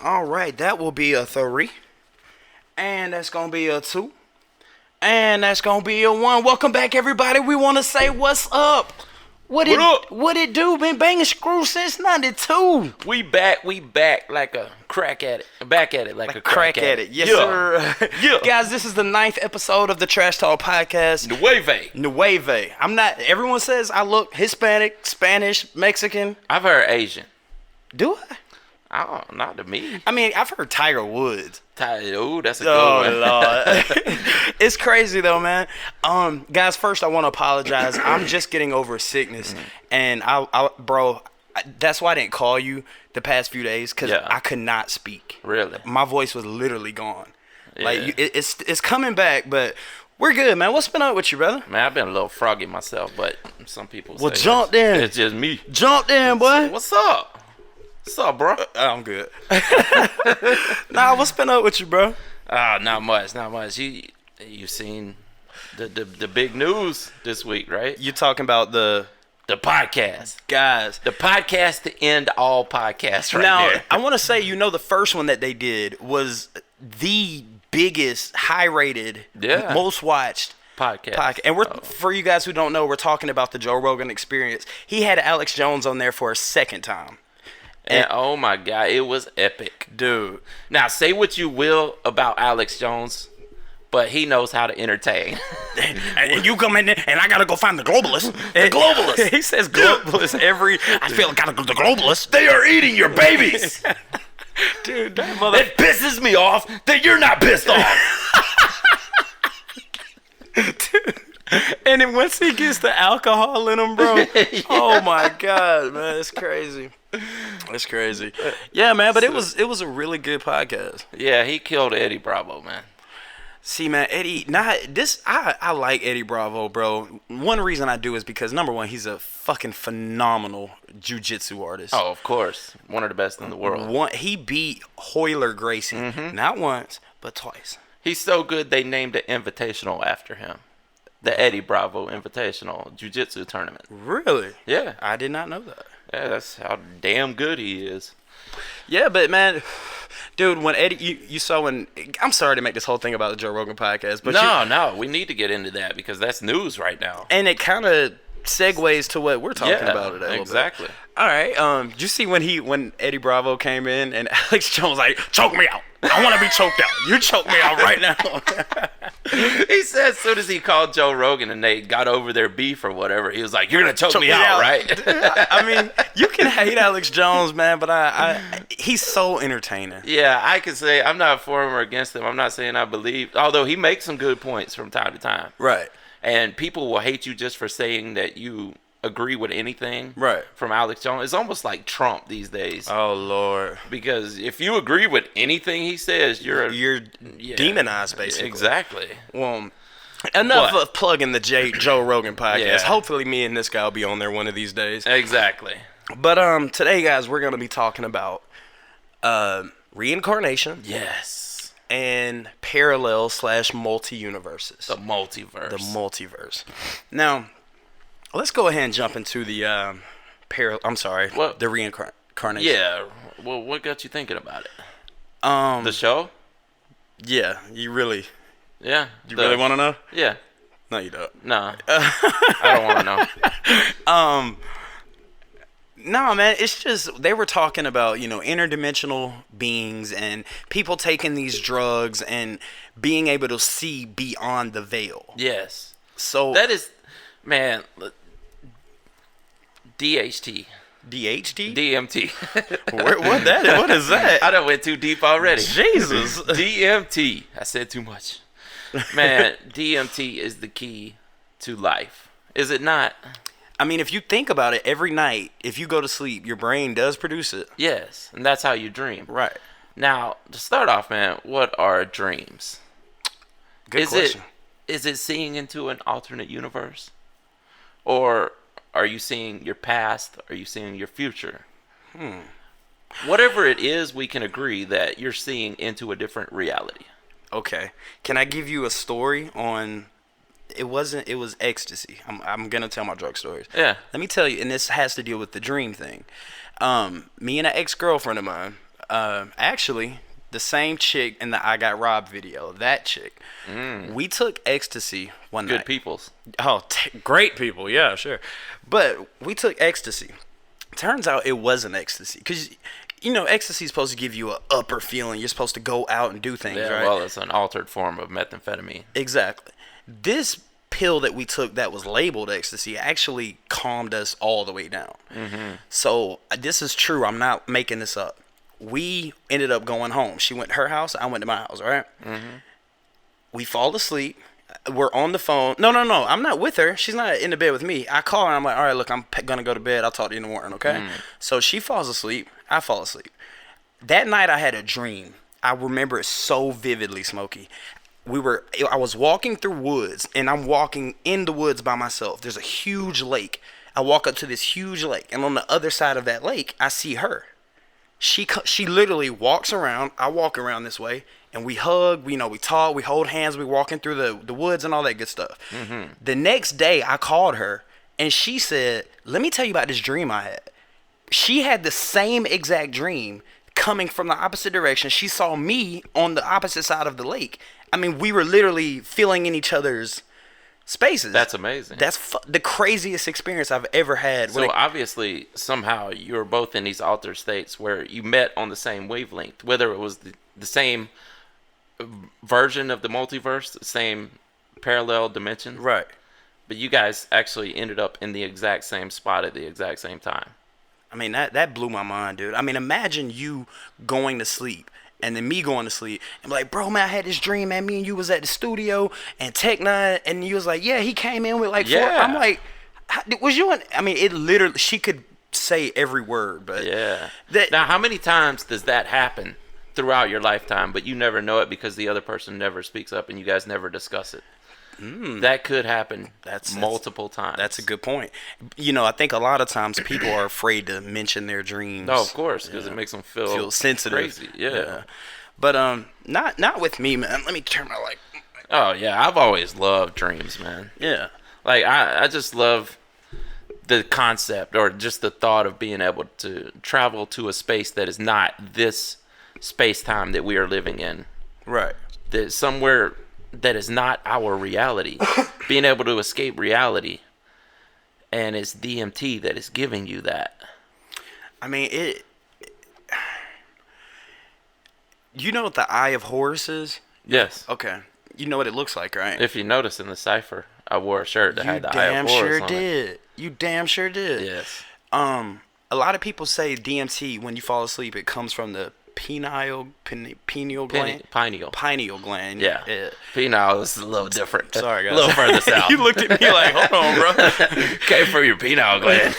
All right, that will be a 3. And that's going to be a 2. And that's going to be a 1. Welcome back, everybody. We want to say what's up. What it do? Been banging screws since 92. We back like a crack at it. Back at it like a crack at it. Yes, sir. Yeah. Guys, this is the 9th episode of the Trash Talk Podcast. Nueve. I'm not, everyone says I look Hispanic, Spanish, Mexican. I've heard Asian. Do I? Not to me. I mean, I've heard Tiger Woods. Ooh, that's a good one. Lord. It's crazy though, man. Guys, first I want to apologize. I'm just getting over sickness, and bro, that's why I didn't call you the past few days because I could not speak. Really, my voice was literally gone. Yeah. Like it's coming back, but we're good, man. What's been up with you, brother? Man, I've been a little froggy myself, but some people say jumped in. It's just me. Jumped in, boy. What's up? What's up, bro? I'm good. Nah, what's been up with you, bro? Not much. You seen the big news this week, right? You talking about the podcast, guys? The podcast to end all podcasts, right now, there. I want to say, the first one that they did was the biggest, high-rated, most watched podcast. And for you guys who don't know, we're talking about the Joe Rogan Experience. He had Alex Jones on there for a second time. And oh my God, it was epic. Dude. Now, say what you will about Alex Jones, but he knows how to entertain. And you come in there, and I got to go find the globalists. The globalists. He says globalists I feel like I got to go to the globalists. They are eating your babies. Dude, it pisses me off that you're not pissed off. Dude. And then once he gets the alcohol in him, bro, oh my God, man, it's crazy. It's crazy. Yeah, man, but it was a really good podcast. Yeah, he killed Eddie Bravo, man. See, man, I like Eddie Bravo, bro. One reason I do is because, number one, he's a fucking phenomenal jiu-jitsu artist. Oh, of course. One of the best in the world. He beat Hoyler Gracie, not once, but twice. He's so good they named an invitational after him. The Eddie Bravo Invitational Jiu-Jitsu Tournament. Really? Yeah. I did not know that. Yeah, that's how damn good he is. Yeah, but man, dude, when Eddie, you saw when, I'm sorry to make this whole thing about the Joe Rogan podcast, but no, we need to get into that because that's news right now. And it kind of segues to what we're talking about today. Exactly. All right. Did you see when Eddie Bravo came in and Alex Jones was like, choke me out. I want to be choked out. You choke me out right now. He said as soon as he called Joe Rogan and they got over their beef or whatever, he was like, you're going to choke me out, right? I mean, you can hate Alex Jones, man, but he's so entertaining. Yeah, I can say I'm not for him or against him. I'm not saying I believe, although he makes some good points from time to time. Right. And people will hate you just for saying that you agree with anything from Alex Jones. It's almost like Trump these days. Oh, Lord. Because if you agree with anything he says, you're demonized, basically. Exactly. Well, enough of plugging the Joe Rogan podcast. Yeah. Hopefully me and this guy will be on there one of these days. Exactly. But today, guys, we're going to be talking about reincarnation. Yes. And parallel / multi-universes. The multiverse. Now, let's go ahead and jump into the the reincarnation. Yeah. Well, what got you thinking about it? The show? Yeah. You really? Yeah. You really want to know? Yeah. No, you don't. No. I don't want to know. No, man, it's just they were talking about, interdimensional beings and people taking these drugs and being able to see beyond the veil. Yes. So that is, man, DHT. DHT? DMT. What is that? I done went too deep already. Jesus. DMT. I said too much. Man, DMT is the key to life. Is it not? I mean, if you think about it, every night, if you go to sleep, your brain does produce it. Yes, and that's how you dream. Right. Now, to start off, man, what are dreams? Good question. Is it seeing into an alternate universe? Or are you seeing your past? Are you seeing your future? Whatever it is, we can agree that you're seeing into a different reality. Okay. Can I give you a story on... It was ecstasy. I'm going to tell my drug stories. Yeah. Let me tell you, and this has to deal with the dream thing. Me and an ex-girlfriend of mine, Actually, the same chick in the I Got Robbed video, that chick. We took ecstasy one night. Good peoples. Oh, great people. Yeah, sure. But we took ecstasy. Turns out it wasn't ecstasy. Because, ecstasy is supposed to give you an upper feeling. You're supposed to go out and do things, right? Well, it's an altered form of methamphetamine. Exactly. This pill that we took that was labeled ecstasy actually calmed us all the way down. So this is true. I'm not making this up. We ended up going home. She went to her house. I went to my house, right? We fall asleep. We're on the phone. No. I'm not with her. She's not in the bed with me. I call her. I'm like, all right, look, I'm going to go to bed. I'll talk to you in the morning, okay? So she falls asleep. I fall asleep. That night I had a dream. I remember it so vividly, Smokey. I was walking through woods, and I'm walking in the woods by myself. There's a huge lake. I walk up to this huge lake, and on the other side of that lake, I see her. She literally walks around. I walk around this way, and we hug. We talk. We hold hands. We walking through the woods and all that good stuff. The next day, I called her, and she said, "Let me tell you about this dream I had." She had the same exact dream coming from the opposite direction. She saw me on the opposite side of the lake. I mean, we were literally filling in each other's spaces. That's amazing. That's the craziest experience I've ever had. So obviously, somehow, you were both in these altered states where you met on the same wavelength, whether it was the same version of the multiverse, the same parallel dimension. Right. But you guys actually ended up in the exact same spot at the exact same time. I mean, that blew my mind, dude. I mean, imagine you going to sleep and then me going to sleep and be like, bro, man, I had this dream, man. Me and you was at the studio and Tech-9, and you was like, yeah, he came in with like four. I'm like, was you in? I mean, it literally, she could say every word, but yeah. Now, how many times does that happen throughout your lifetime, but you never know it because the other person never speaks up and you guys never discuss it? That could happen multiple times. That's a good point. I think a lot of times people are afraid to mention their dreams. No, of course, because it makes them feel sensitive. Crazy. Yeah. But not with me, man. Let me turn my light. Oh yeah, I've always loved dreams, man. Yeah. Like I just love the concept or just the thought of being able to travel to a space that is not this space-time that we are living in. Right. There's somewhere that is not our reality. Being able to escape reality, and it's DMT that is giving you that. I mean, you know what the Eye of Horus is? Yes. Okay. You know what it looks like, right? If you notice in the cipher, I wore a shirt that had the Eye of Horus on it. You damn sure did. Yes. A lot of people say DMT, when you fall asleep, it comes from the pineal gland. Pineal gland. Yeah. Penile is a little different. Sorry, guys. A little further south. You looked at me like, hold on, bro. Came from your penile gland.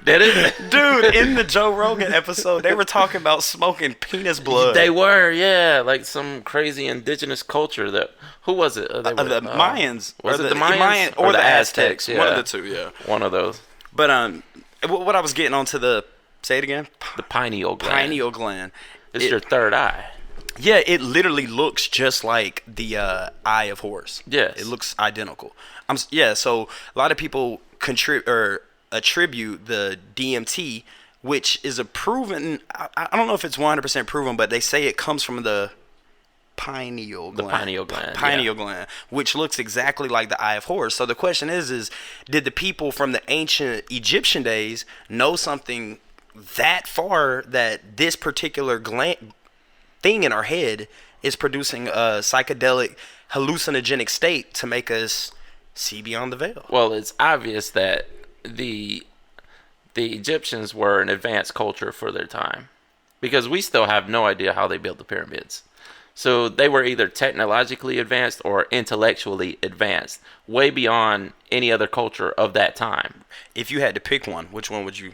Did it? Dude, in the Joe Rogan episode, they were talking about smoking penis blood. They were, yeah. Like some crazy indigenous culture that... Who was it? The Mayans. Was it the Mayans? Or the Aztecs. Yeah. One of the two, yeah. One of those. But what I was getting onto the... Say it again? The pineal gland. Pineal gland. It's your third eye. Yeah, it literally looks just like the Eye of Horus. Yes. It looks identical. So a lot of people attribute the DMT, which is a proven... I don't know if it's 100% proven, but they say it comes from the pineal gland. The pineal gland. Pineal gland, which looks exactly like the Eye of Horus. So the question is did the people from the ancient Egyptian days know something that far that this particular thing in our head is producing a psychedelic hallucinogenic state to make us see beyond the veil? Well, it's obvious that the Egyptians were an advanced culture for their time, because we still have no idea how they built the pyramids. So they were either technologically advanced or intellectually advanced, way beyond any other culture of that time. If you had to pick one, which one would you...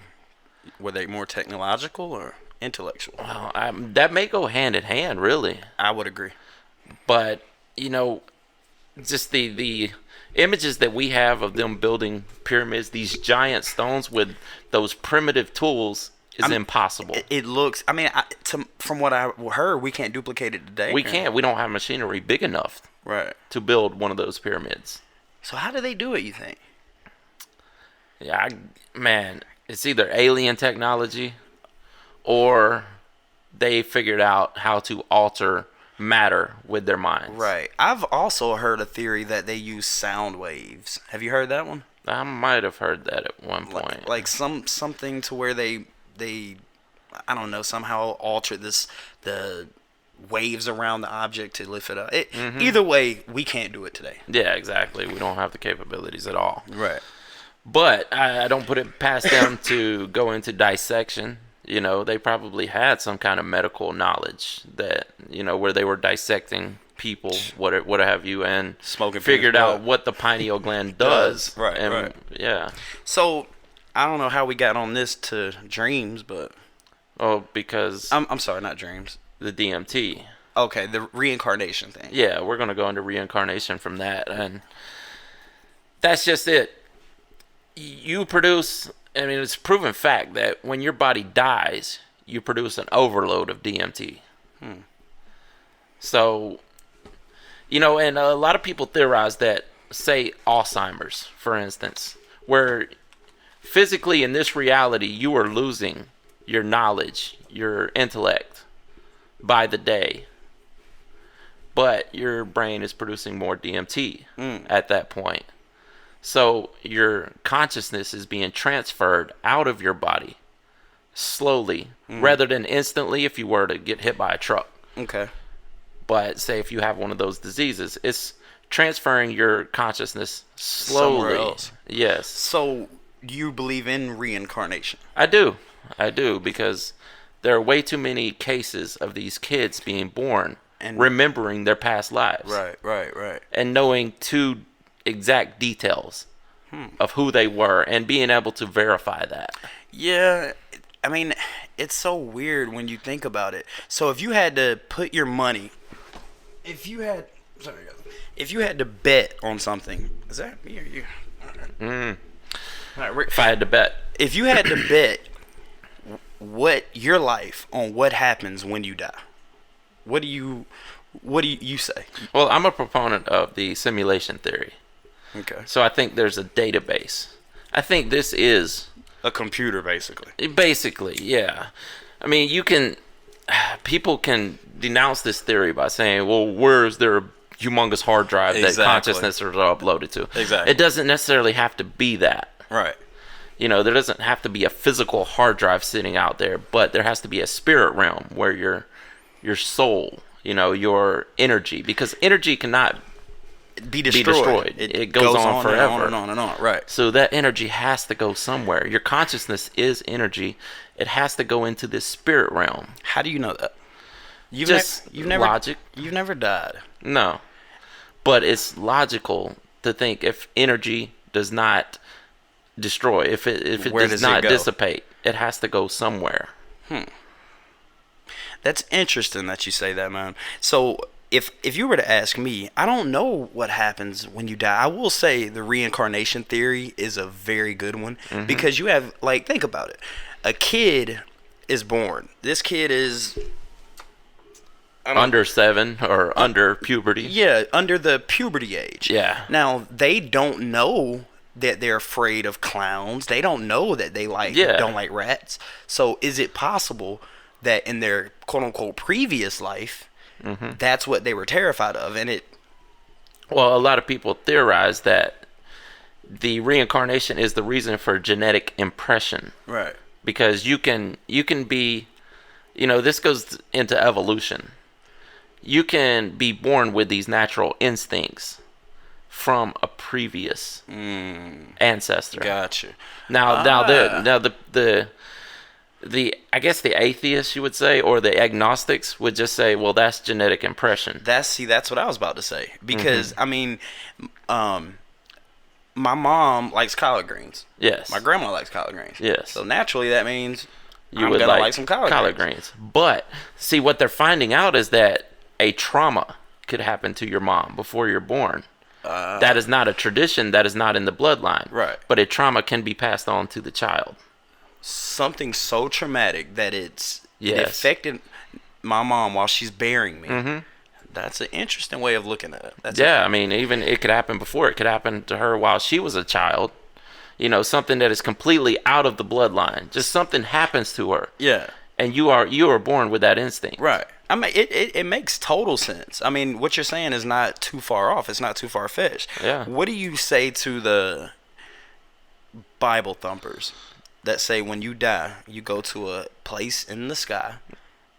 Were they more technological or intellectual? Well, that may go hand in hand, really. I would agree. But, just the images that we have of them building pyramids, these giant stones with those primitive tools, is impossible. It looks... I mean, from what I heard, we can't duplicate it today. We can't. We don't have machinery big enough to build one of those pyramids. So how do they do it, you think? Yeah, man... It's either alien technology or they figured out how to alter matter with their minds. Right. I've also heard a theory that they use sound waves. Have you heard that one? I might have heard that at one point. Like something to where they I don't know, somehow alter the waves around the object to lift it up. Either way, we can't do it today. Yeah, exactly. We don't have the capabilities at all. Right. But I don't put it past them to go into dissection. They probably had some kind of medical knowledge that, where they were dissecting people, what have you, and figured out what the pineal gland does. Right, right. Yeah. So, I don't know how we got on this to dreams, but... Oh, because... I'm sorry, not dreams. The DMT. Okay, the reincarnation thing. Yeah, we're going to go into reincarnation from that, and that's just it. You produce... I mean, it's a proven fact that when your body dies, you produce an overload of DMT. So, and a lot of people theorize that, say, Alzheimer's, for instance, where physically in this reality, you are losing your knowledge, your intellect by the day. But your brain is producing more DMT at that point. So your consciousness is being transferred out of your body slowly, rather than instantly if you were to get hit by a truck. Okay. But say if you have one of those diseases, it's transferring your consciousness slowly. Somewhere else. Yes. So you believe in reincarnation? I do, because there are way too many cases of these kids being born and remembering their past lives. Right. And knowing too exact details of who they were and being able to verify that. Yeah, I mean, it's so weird when you think about it. So if you had to put your money, if you had to bet on something, is that me or you? All right, if I had to bet. If you had to bet your life on what happens when you die, what do you say? Well, I'm a proponent of the simulation theory. Okay. So I think there's a database. I think this is a computer, basically. Basically, yeah. I mean, people can denounce this theory by saying, well, where's their humongous hard drive that consciousness is uploaded to? Exactly. It doesn't necessarily have to be that. Right. There doesn't have to be a physical hard drive sitting out there, but there has to be a spirit realm where your soul, your energy, because energy cannot be destroyed. It goes on forever. And on. Right. So that energy has to go somewhere. Your consciousness is energy. It has to go into this spirit realm. How do you know that? You've never logic. You've never died. No. But it's logical to think if energy does not destroy, if it does not dissipate, it has to go somewhere. That's interesting that you say that, man. So if you were to ask me, I don't know what happens when you die. I will say the reincarnation theory is a very good one because you have, think about it. A kid is born. This kid is under 7 or under puberty. Yeah, under the puberty age. Yeah. Now, they don't know that they're afraid of clowns. They don't know that they don't like rats. So is it possible that in their quote-unquote previous life, that's what they were terrified of? Well, a lot of people theorize that the reincarnation is the reason for genetic impression. Right. Because you can be, this goes into evolution. You can be born with these natural instincts from a previous ancestor. Gotcha. Now the I guess the atheists, you would say, or the agnostics would just say, well, that's genetic impression. That's what I was about to say. Because I mean, my mom likes collard greens. Yes. My grandma likes collard greens. Yes. So naturally that means I'm gonna like some collard greens. But see, what they're finding out is that a trauma could happen to your mom before you're born. That is not a tradition. That is not in the bloodline. Right. But a trauma can be passed on to the child. Something so traumatic that it affected my mom while she's bearing me. That's an interesting way of looking at it. I mean, even it could happen before. It could happen to her while she was a child. Something that is completely out of the bloodline. Just something happens to her. Yeah. and you are born with that instinct. Right. I mean, it makes total sense. I mean, what you're saying is not too far off. It's not too far-fetched. Yeah. What do you say to the Bible thumpers that say when you die, you go to a place in the sky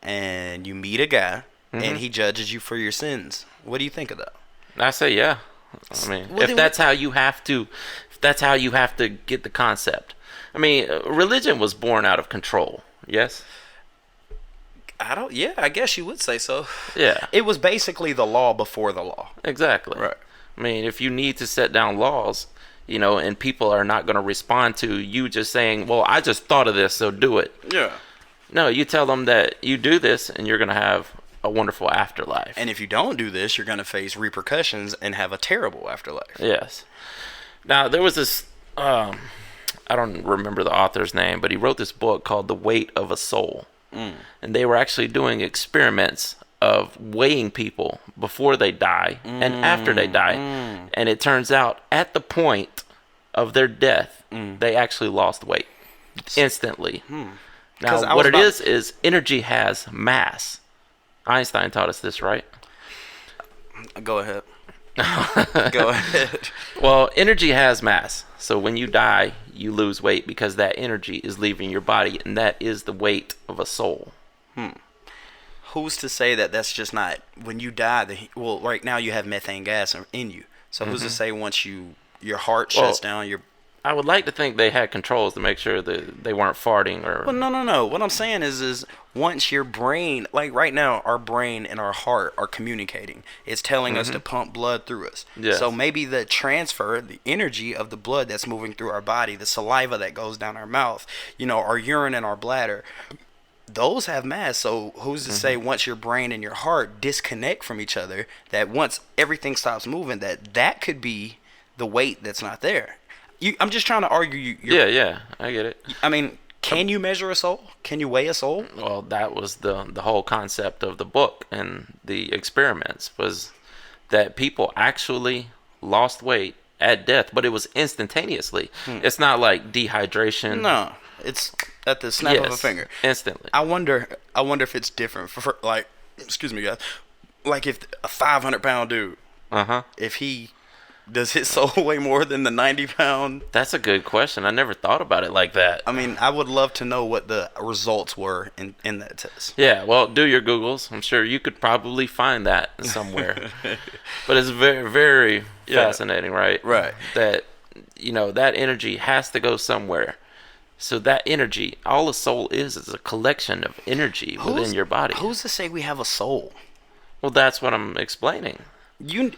and you meet a guy and he judges you for your sins? What do you think of that? I say, yeah. I mean, if that's how you have to get the concept. I mean, religion was born out of control. Yes. I guess you would say so. Yeah. It was basically the law before the law. Exactly. Right. I mean, if you need to set down laws, and people are not going to respond to you just saying, well, I just thought of this, so do it. Yeah. No, you tell them that you do this and you're going to have a wonderful afterlife. And if you don't do this, you're going to face repercussions and have a terrible afterlife. Yes. Now, there was this, I don't remember the author's name, but he wrote this book called The Weight of a Soul. And they were actually doing experiments of weighing people before they die and after they die. And it turns out at the point of their death, they actually lost weight instantly. Now, what it is energy has mass. Einstein taught us this, right? Go ahead. Go ahead. Well, energy has mass. So when you die, you lose weight because that energy is leaving your body, and that is the weight of a soul. Who's to say that that's just not when you die? Right now you have methane gas in you. So who's to say once your heart shuts down, I would like to think they had controls to make sure that they weren't farting or. Well, no. What I'm saying is once your brain, like right now, our brain and our heart are communicating. It's telling us to pump blood through us. Yes. So maybe the transfer, the energy of the blood that's moving through our body, the saliva that goes down our mouth, our urine and our bladder, those have mass. So who's to say once your brain and your heart disconnect from each other, that once everything stops moving, that could be the weight that's not there. I'm just trying to argue. Yeah, I get it. I mean, can you measure a soul? Can you weigh a soul? Well, that was the whole concept of the book and the experiments was that people actually lost weight at death, but it was instantaneously. It's not like dehydration. No, it's at the snap of a finger. Instantly. I wonder if it's different for like, excuse me, guys, like if a 500-pound dude, if he. Does his soul weigh more than the 90-pound? That's a good question. I never thought about it like that. I mean, I would love to know what the results were in that test. Yeah, well, do your Googles. I'm sure you could probably find that somewhere. But it's very, very fascinating, right? Right. That, that energy has to go somewhere. So that energy, all a soul is a collection of energy within your body. Who's to say we have a soul? Well, that's what I'm explaining. When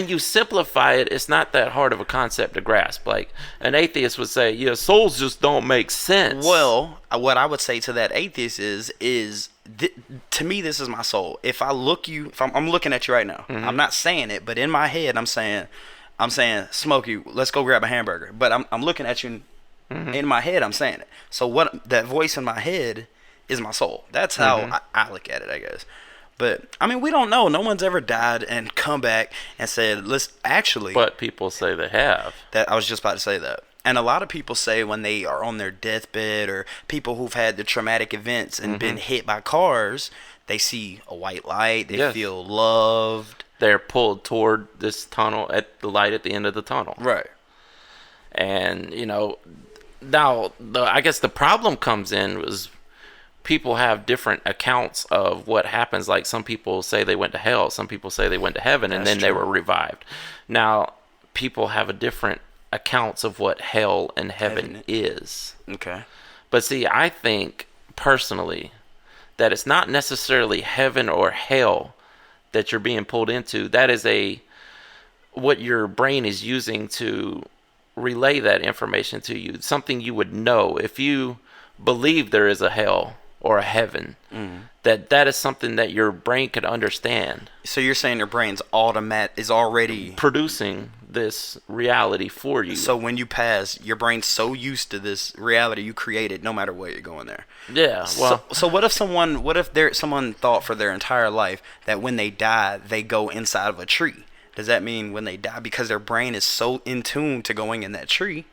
you simplify it, it's not that hard of a concept to grasp. Like an atheist would say, souls just don't make sense. Well, what I would say to that atheist is to me, this is my soul. If I'm looking at you right now, I'm not saying it, but in my head, I'm saying, Smokey, let's go grab a hamburger. But I'm looking at you in my head, I'm saying it. So that voice in my head is my soul. That's how I look at it, I guess. But, I mean, we don't know. No one's ever died and come back and said, let's actually... But people say they have. I was just about to say that. And a lot of people say when they are on their deathbed or people who've had the traumatic events and been hit by cars, they see a white light. They feel loved. They're pulled toward this tunnel at the light at the end of the tunnel. Right. And, now, I guess the problem comes in was... people have different accounts of what happens. Like some people say they went to hell, some people say they went to heaven, and then they were revived. Now, people have a different accounts of what hell and heaven is. Okay. But see, I think personally that it's not necessarily heaven or hell that you're being pulled into. That is what your brain is using to relay that information to you. Something you would know if you believe there is a hell or a heaven, that is something that your brain could understand. So you're saying your brain's is already producing this reality for you. So when you pass, your brain's so used to this reality you created, no matter where you're going there. Yeah. Well. So what if someone thought for their entire life that when they die they go inside of a tree? Does that mean when they die because their brain is so in tune to going in that tree?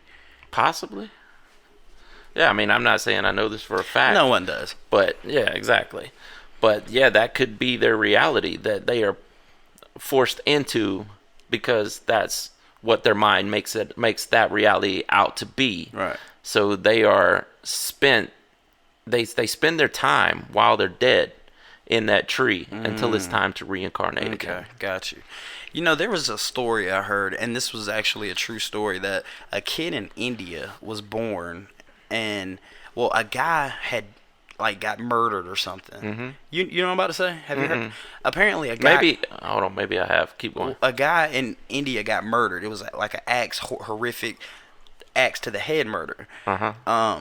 Possibly. Yeah, I mean, I'm not saying I know this for a fact. No one does. But, yeah, exactly. But, yeah, that could be their reality that they are forced into because that's what their mind makes that reality out to be. Right. So they spend their time while they're dead in that tree until it's time to reincarnate again. Okay, got you. You know, there was a story I heard, and this was actually a true story, that a kid in India was born, and, well, a guy had, like, got murdered or something. Mm-hmm. You know what I'm about to say? Have you heard? Apparently a guy... Maybe I have. Keep going. A guy in India got murdered. It was like an horrific axe to the head murder. Uh-huh.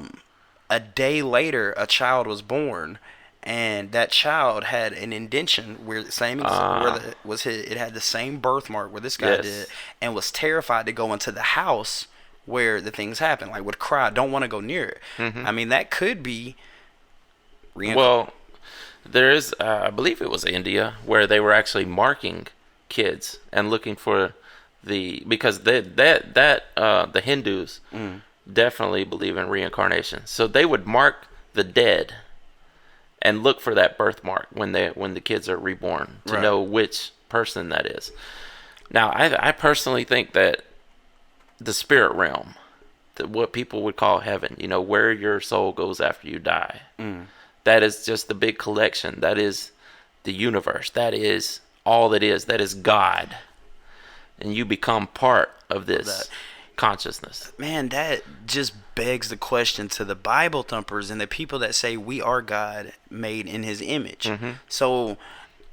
A day later, a child was born, and that child had an indentation where it had the same birthmark where this guy did, and was terrified to go into the house where the things happened. Like, would cry, don't want to go near it. Mm-hmm. I mean, that could be. Well, there is, I believe it was India, where they were actually marking kids and looking for because the Hindus definitely believe in reincarnation. So they would mark the dead and look for that birthmark when the kids are reborn to know which person that is. Now, I personally think that the spirit realm, what people would call heaven, where your soul goes after you die, that is just the big collection. That is the universe. That is all that is. That is God. And you become part of this consciousness. Man, that just begs the question to the Bible thumpers and the people that say we are God made in his image. Mm-hmm. So,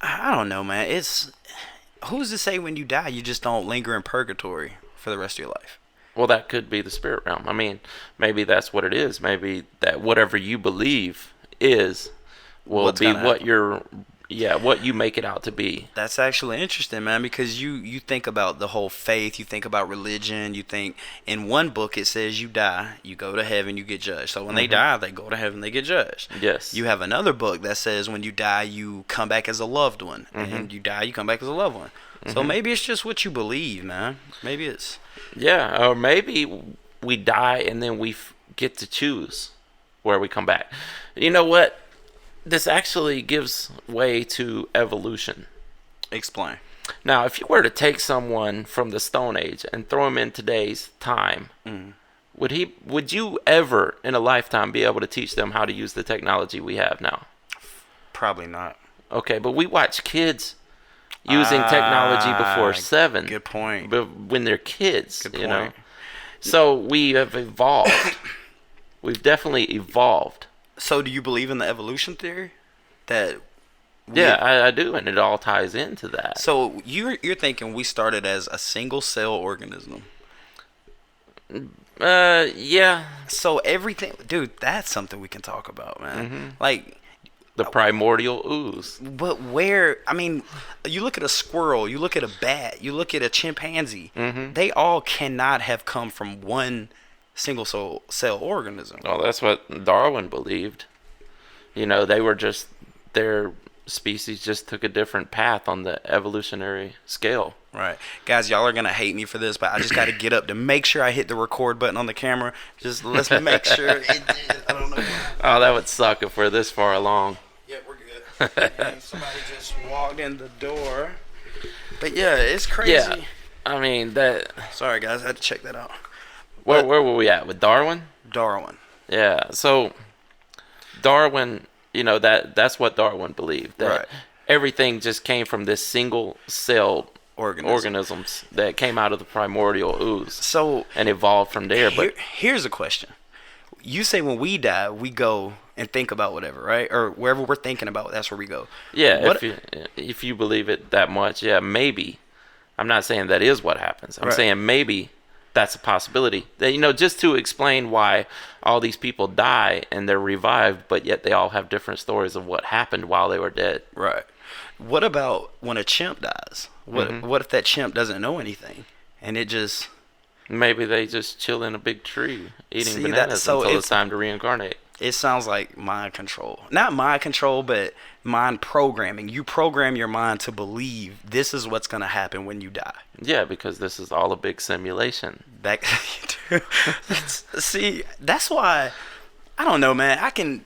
I don't know, man. Who's to say when you die you just don't linger in purgatory for the rest of your life? Well, that could be the spirit realm. I mean, maybe that's what it is. Maybe that whatever you believe will be what what you make it out to be. That's actually interesting, man, because you think about the whole faith, you think about religion, you think in one book it says you die, you go to heaven, you get judged. So when they die, they go to heaven, they get judged. Yes. You have another book that says when you die, you come back as a loved one. And you die, you come back as a loved one. So maybe it's just what you believe, man. Maybe it's... Yeah, or maybe we die and then we get to choose where we come back. You know what? This actually gives way to evolution. Explain. Now, if you were to take someone from the Stone Age and throw him in today's time, would you ever in a lifetime be able to teach them how to use the technology we have now? Probably not. Okay, but we watch kids using technology before 7. Good point. But when they're kids, Good point. So we have evolved. We've definitely evolved. So do you believe in the evolution theory? I do, and it all ties into that. So you're thinking we started as a single cell organism? Yeah. So everything, dude, that's something we can talk about, man. Like the primordial ooze. But where? I mean, you look at a squirrel, you look at a bat, you look at a chimpanzee. They all cannot have come from one single cell organism. Well, that's what Darwin believed. Their species just took a different path on the evolutionary scale. Right. Guys, y'all are going to hate me for this, but I just got to get up to make sure I hit the record button on the camera. Just let's make sure it did. I don't know why. Oh, that would suck if we're this far along. Yeah, we're good. And somebody just walked in the door. But yeah, it's crazy. Yeah. I mean, that... Sorry, guys. I had to check that out. Where were we at? With Darwin? Darwin. Yeah. So, Darwin, that's what Darwin believed. That everything just came from this single cell organisms that came out of the primordial ooze. And evolved from there. But here's a question. You say when we die, we go and think about whatever, right? Or wherever we're thinking about, that's where we go. Yeah, if you believe it that much, yeah, maybe. I'm not saying that is what happens. I'm saying maybe that's a possibility. Just to explain why all these people die and they're revived, but yet they all have different stories of what happened while they were dead. Right. What about when a chimp dies? What if that chimp doesn't know anything and it just... Maybe they just chill in a big tree eating bananas until it's time to reincarnate. It sounds like mind control. Not mind control, but mind programming. You program your mind to believe this is what's going to happen when you die. Yeah, because this is all a big simulation. See, that's why I don't know, man. I can,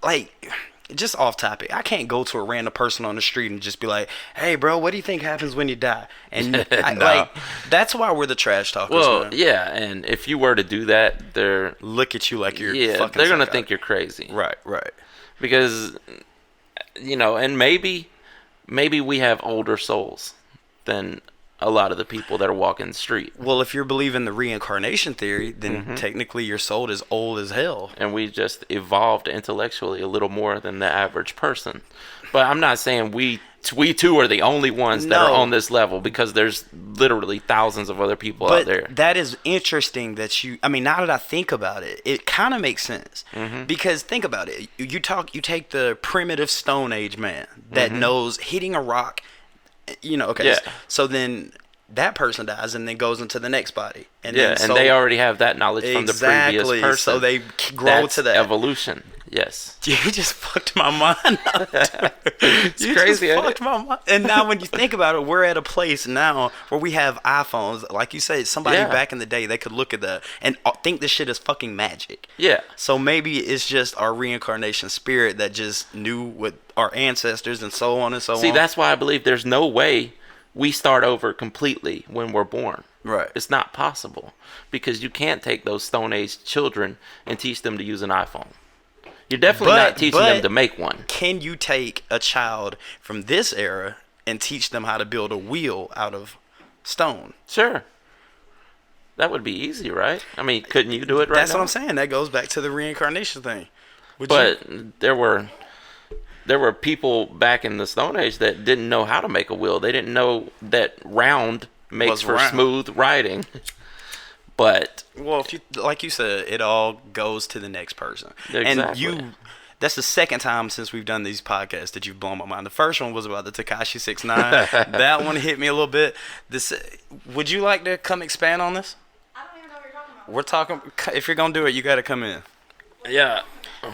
like, just off topic, I can't go to a random person on the street and just be like, hey, bro, what do you think happens when you die? And like, that's why we're the trash talkers. Well, man. Yeah, and if you were to do that, they're look at you like you're fucking they're gonna think you're crazy. Right. Because, and maybe we have older souls than a lot of the people that are walking the street. Well, if you're believing the reincarnation theory, then technically your soul is old as hell. And we just evolved intellectually a little more than the average person. But I'm not saying we too are the only ones that are on this level, because there's literally thousands of other people out there. That is interesting that now that I think about it, it kind of makes sense. Because think about it. You take the primitive Stone Age man that knows hitting a rock, so then that person dies and then goes into the next body. And they already have that knowledge from the previous person. So they grow to that. Evolution. Yes. You just fucked my mind up. It's crazy. Just fucked my mind. And now when you think about it, we're at a place now where we have iPhones. Like you said, somebody back in the day, they could look at that and think this shit is fucking magic. Yeah. So maybe it's just our reincarnation spirit that just knew what our ancestors and so on and so on. See, that's why I believe there's no way we start over completely when we're born. Right. It's not possible, because you can't take those Stone Age children and teach them to use an iPhone. You're definitely not teaching them to make one. Can you take a child from this era and teach them how to build a wheel out of stone? Sure. That would be easy, right? I mean, couldn't you do it right now? That's what I'm saying. That goes back to the reincarnation thing. There were people back in the Stone Age that didn't know how to make a wheel. They didn't know that round makes for smooth riding. But if you, like you said, it all goes to the next person. Exactly. And that's the second time since we've done these podcasts that you've blown my mind. The first one was about the Tekashi 6ix9ine. That one hit me a little bit. Would you like to come expand on this? I don't even know what you're talking about. We're talking. If you're gonna do it, you got to come in. Yeah,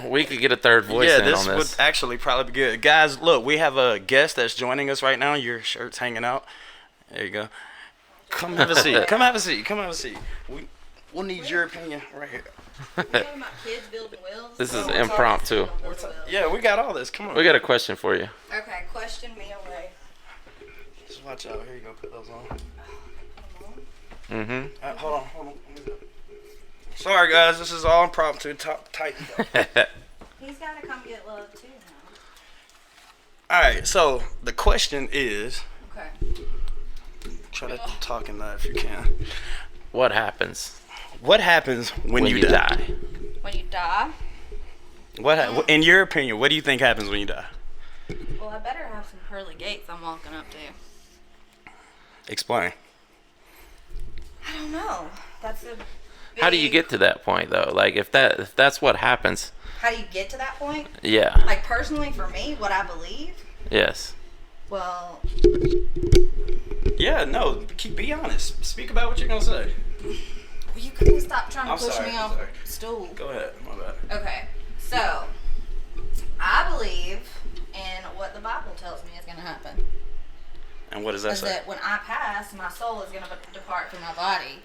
we could get a third voice in on this. Yeah, this would actually probably be good. Guys, look, we have a guest that's joining us right now. Your shirt's hanging out. There you go. Come have a seat. Come have a seat. We'll need your opinion right here. Kids building wheels. This is impromptu. Yeah, we got all this. Come on. We got a question for you. Okay, question me away. Just watch out. Here you go. Put those on. Mm-hmm. Hold on. Sorry, guys. This is all impromptu. Tight. He's got to come get love, too, now. All right. So, the question is... Okay. Try to talk in that if you can. What happens? What happens when you die? When you die? In your opinion, what do you think happens when you die? Well, I better have some pearly gates I'm walking up to. Explain. I don't know. That's a big... How do you get to that point, though? Like, if that's what happens... How do you get to that point? Yeah. Like, personally, for me, what I believe? Yes. Well... Yeah, no, be honest. Speak about what you're going to say. You couldn't stop trying to push me off the stool. Go ahead, my bad. Okay, so I believe in what the Bible tells me is going to happen. And what does that say? That when I pass, my soul is going to depart from my body,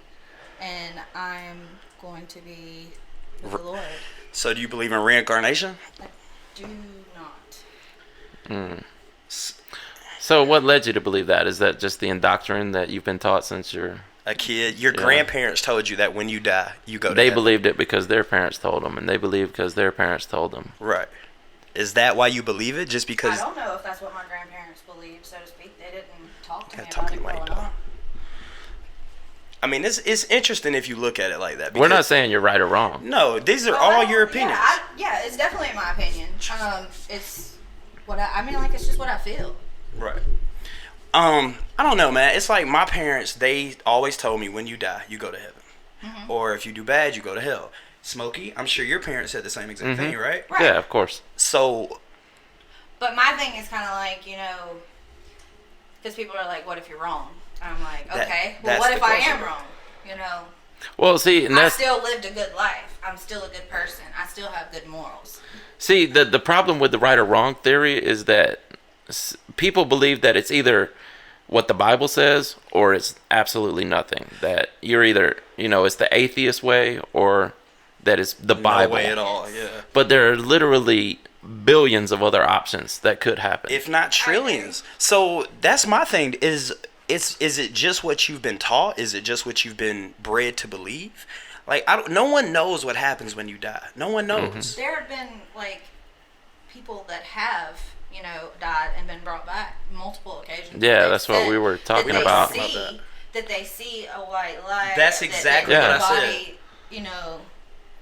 and I'm going to be with the Lord. So do you believe in reincarnation? I do not. So what led you to believe that? Is that just the indoctrination that you've been taught since you're a kid? Your grandparents told you that when you die, you go to They heaven. believed it because their parents told them, and they believed because their parents told them. Right. Is that why you believe it? Just because... I don't know if that's what my grandparents believed, so to speak. They didn't talk to me about it growing up. I mean, it's interesting if you look at it like that. We're not saying you're right or wrong. No, these are all your opinions. Yeah, it's definitely my opinion. It's what it's just what I feel. Right. I don't know, man. It's like my parents, they always told me when you die, you go to heaven. Mm-hmm. Or if you do bad, you go to hell. Smokey, I'm sure your parents said the same exact thing, right? Yeah, of course. So. But my thing is kind of like, because people are like, what if you're wrong? And I'm like, okay, well, what if I am wrong? Well, see, and I still lived a good life. I'm still a good person. I still have good morals. See, the problem with the right or wrong theory is that people believe that it's either what the Bible says or it's absolutely nothing. That you're either, it's the atheist way or that is the Bible. No way at all, yeah. But there are literally billions of other options that could happen. If not trillions. So that's my thing. Is it just what you've been taught? Is it just what you've been bred to believe? Like, no one knows what happens when you die. No one knows. Mm-hmm. There have been, like, people that have, died and been brought back multiple occasions. Yeah, that's what we were talking about. That they see a white light. That's exactly what I said.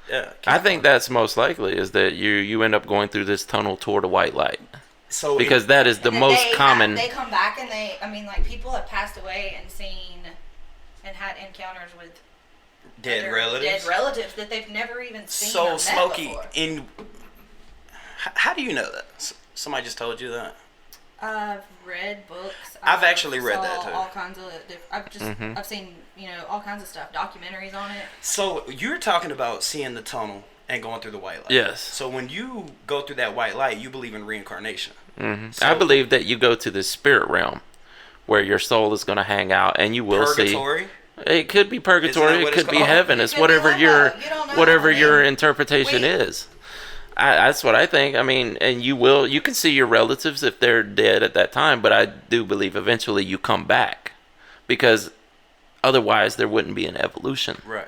Yeah. I think that's most likely is that you end up going through this tunnel toward a white light. So because that is the most common. They come back and people have passed away and seen and had encounters with dead relatives that they've never even seen. So or Smokey, met how do you know that? Somebody just told you that? I've read books. I've actually read that too. All kinds of. I've seen all kinds of stuff, documentaries on it. So you're talking about seeing the tunnel and going through the white light. Yes. So when you go through that white light, you believe in reincarnation. Mm-hmm. So I believe that you go to the spirit realm, where your soul is going to hang out, and you will purgatory? see. It could be purgatory. It could be heaven. It's whatever your interpretation is. That's what I think. I mean, and you can see your relatives if they're dead at that time, but I do believe eventually you come back, because otherwise there wouldn't be an evolution. Right.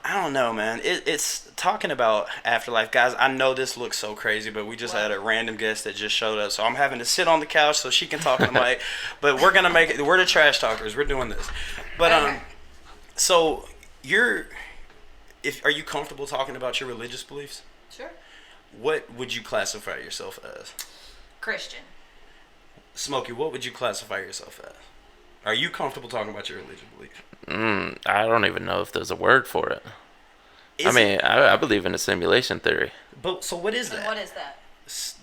I don't know, man. It's talking about afterlife, guys. I know this looks so crazy, but we just had a random guest that just showed up, so I'm having to sit on the couch so she can talk to the mic. But we're gonna make it. We're the trash talkers. We're doing this. But so are you comfortable talking about your religious beliefs? Sure. What would you classify yourself as? Christian. Smokey, what would you classify yourself as? Are you comfortable talking about your religious beliefs? I don't even know if there's a word for it. I believe in a simulation theory. But so what is that? And what is that?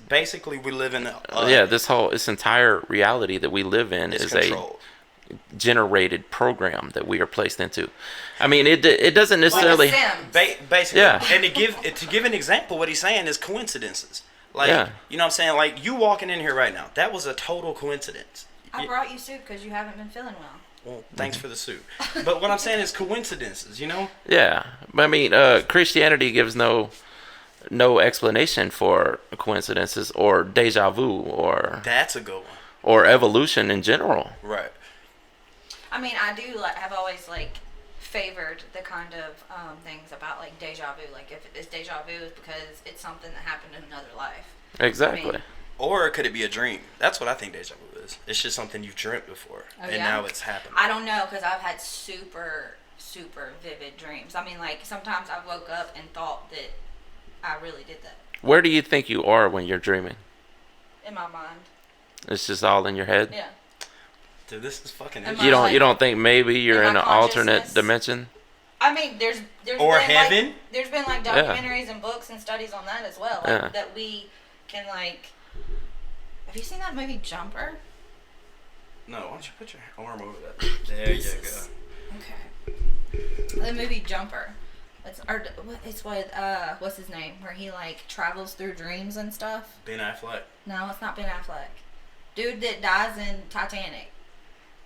Basically, we live in this entire reality that we live in is controlled. A generated program that we are placed into. I mean, it doesn't necessarily basically. Yeah. And to give an example, what he's saying is coincidences. Like, you know what I'm saying? Like, you walking in here right now, that was a total coincidence. I brought you soup because you haven't been feeling well. Well, thanks for the soup. But what I'm saying is coincidences, Yeah. But I mean, Christianity gives no explanation for coincidences or deja vu or... That's a good one. Or evolution in general. Right. I mean, I do have always favored the kind of things about deja vu. Like, if it's deja vu, it's because it's something that happened in another life. Exactly. I mean, or could it be a dream? That's what I think deja vu is. It's just something you've dreamt before, now it's happening. I don't know, because I've had super, super vivid dreams. I mean, sometimes I woke up and thought that I really did that. Where do you think you are when you're dreaming? In my mind. It's just all in your head? Yeah. Dude, this is fucking interesting. You don't think maybe you're in an alternate dimension? I mean, there's or been, heaven. There's been documentaries and books and studies on that as well. That we can Have you seen that movie Jumper? No. Why don't you put your arm over that? There you go. Okay. The movie Jumper. It's what's his name? Where he travels through dreams and stuff. Ben Affleck. No, it's not Ben Affleck. Dude that dies in Titanic.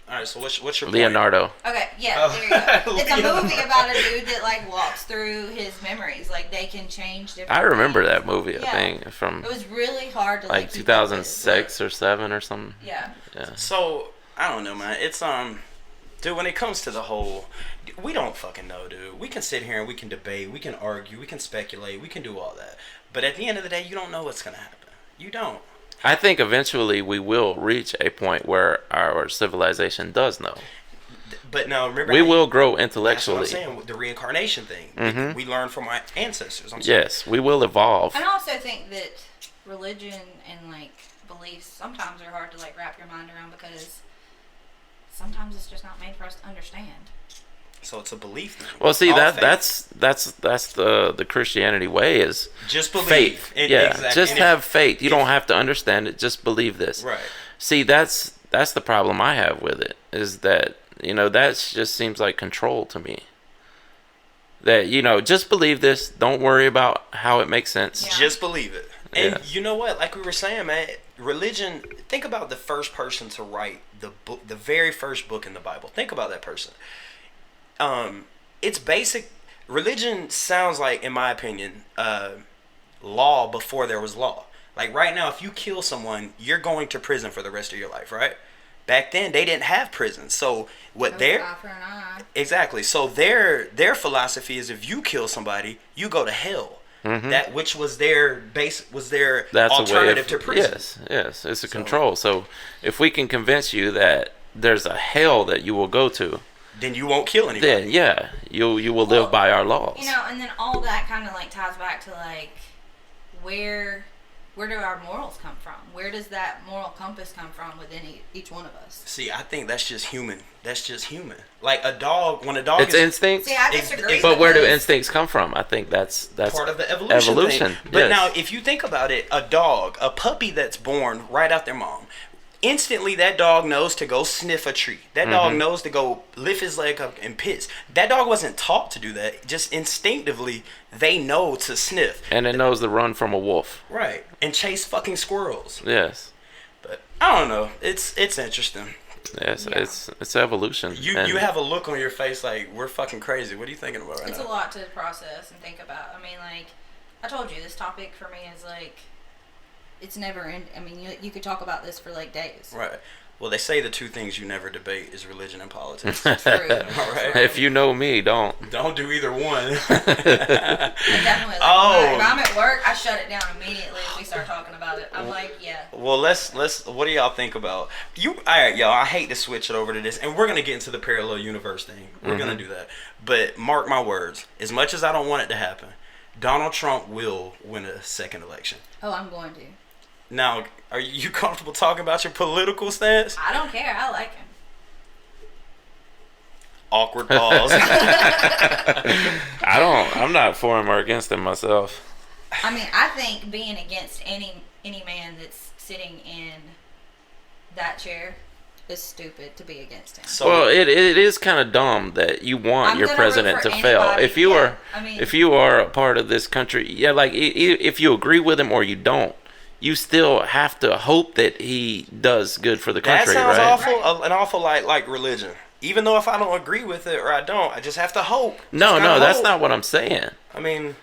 All right, so what's your Leonardo? Point? Okay, yeah, there you go. It's a movie about a dude that walks through his memories. They can change different. I remember that movie. I think from. It was really hard to 2006 or 7 or something. Yeah. So I don't know, man. It's dude. When it comes to the whole, we don't fucking know, dude. We can sit here and we can debate, we can argue, we can speculate, we can do all that. But at the end of the day, you don't know what's gonna happen. You don't. I think eventually we will reach a point where our civilization does know. But no, remember we will grow intellectually. That's what I'm saying, the reincarnation thing. Mm-hmm. We learn from our ancestors. Yes, we will evolve. And I also think that religion and beliefs sometimes are hard to wrap your mind around, because sometimes it's just not made for us to understand. So it's a belief thing. Well, see, that's the Christianity way is just believe. Faith. Exactly. Just have faith. You don't have to understand it. Just believe this. Right. See, that's the problem I have with it, is that that just seems like control to me. That just believe this. Don't worry about how it makes sense. Yeah. Just believe it. And you know what? Like we were saying, man, religion. Think about the first person to write the book, the very first book in the Bible. Think about that person. It's basic. religion sounds like, in my opinion, law before there was law. Like right now, if you kill someone, you're going to prison for the rest of your life, right? Back then, they didn't have prisons. So what exactly. So their philosophy is if you kill somebody, you go to hell. Mm-hmm. That which was their That's alternative to prison. Yes, it's a control. So if we can convince you that there's a hell that you will go to, then you won't kill anybody. Then you will live by our laws. And then all that kind of like ties back to like where do our morals come from? Where does that moral compass come from within each one of us? See, I think that's just human. Like a dog, when a dog it's instinct. See, I disagree. But where do instincts come from? I think that's part of the evolution thing. But yes. Now, if you think about it, a puppy that's born right out their mom, instantly that dog knows to go sniff a tree. That dog knows to go lift his leg up and piss. That dog wasn't taught to do that. Just instinctively, they know to sniff. And it knows to run from a wolf. Right. And chase fucking squirrels. Yes. But I don't know. It's interesting. Yes, yeah. It's evolution. You have a look on your face like we're fucking crazy. What are you thinking about right now? It's a lot to process and think about. I mean, like I told you, this topic for me is like it's never end. I mean, you could talk about this for like days. Right. Well, they say the two things you never debate is religion and politics. True. All right. If you know me, don't do either one. I definitely. If I'm at work, I shut it down immediately if we start talking about it. I'm like, yeah. Well, let's. What do y'all think about you? All right, y'all. I hate to switch it over to this, and we're gonna get into the parallel universe thing. We're gonna do that, but mark my words. As much as I don't want it to happen, Donald Trump will win a second election. Oh, I'm going to. Now, are you comfortable talking about your political stance? I don't care. I like him. Awkward pause. I'm not for him or against him myself. I mean, I think being against any man that's sitting in that chair is stupid to be against him. So, well, it is kind of dumb that you want your president to fail. If you are a part of this country, like if you agree with him or you don't, you still have to hope that he does good for the country, right? That sounds awful, an awful like religion. Even though if I don't agree with it or I don't, I just have to hope. No, that's not what I'm saying. I mean,